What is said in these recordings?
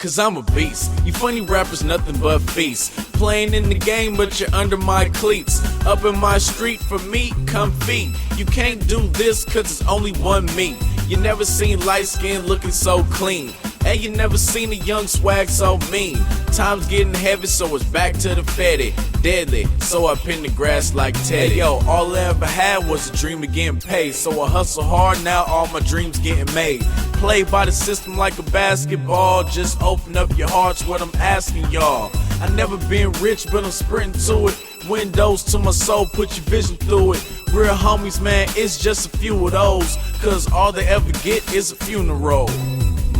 Cause I'm a beast. You funny rappers nothing but feasts. Playing in the game but you're under my cleats. Up in my street for me, come feed. You can't do this cause it's only one me. You never seen light skin looking so clean. And you never seen a young swag so mean. Time's getting heavy so it's back to the fetty. Deadly, so I pin the grass like Teddy. Hey, yo, all I ever had was a dream of getting paid. So I hustle hard, now all my dreams getting made. Play by the system like a basketball. Just open up your hearts, what I'm asking y'all. I never been rich, but I'm sprinting to it. Windows to my soul, put your vision through it. Real homies, man, it's just a few of those. Cause all they ever get is a funeral.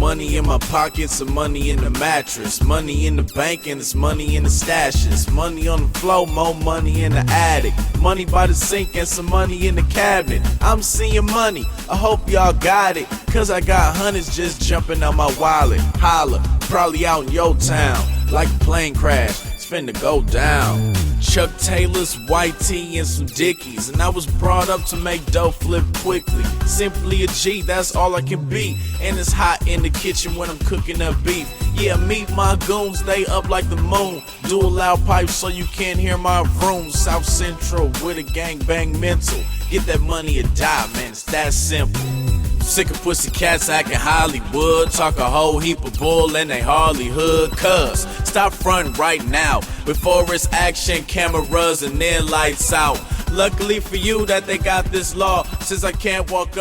Money in my pockets and money in the mattress. Money in the bank and it's money in the stashes. Money on the floor, more money in the attic. Money by the sink and some money in the cabinet. I'm seeing money, I hope y'all got it. Cause I got hundreds just jumping out my wallet. Holla, probably out in your town. Like a plane crash, it's finna go down. Chuck Taylor's, white tee, and some Dickies. And I was brought up to make dough flip quickly. Simply a G, that's all I can be. And it's hot in the kitchen when I'm cooking up beef. Yeah, meet my goons, they up like the moon. Do a loud pipe so you can't hear my room. South Central with a gangbang mental. Get that money or die, man, it's that simple. Sick of pussy cats acting Hollywood. Talk a whole heap of bull and they hardly hood. Cuz, stop frontin' right now before it's action, cameras and then lights out. Luckily for you that they got this law, since I can't walk up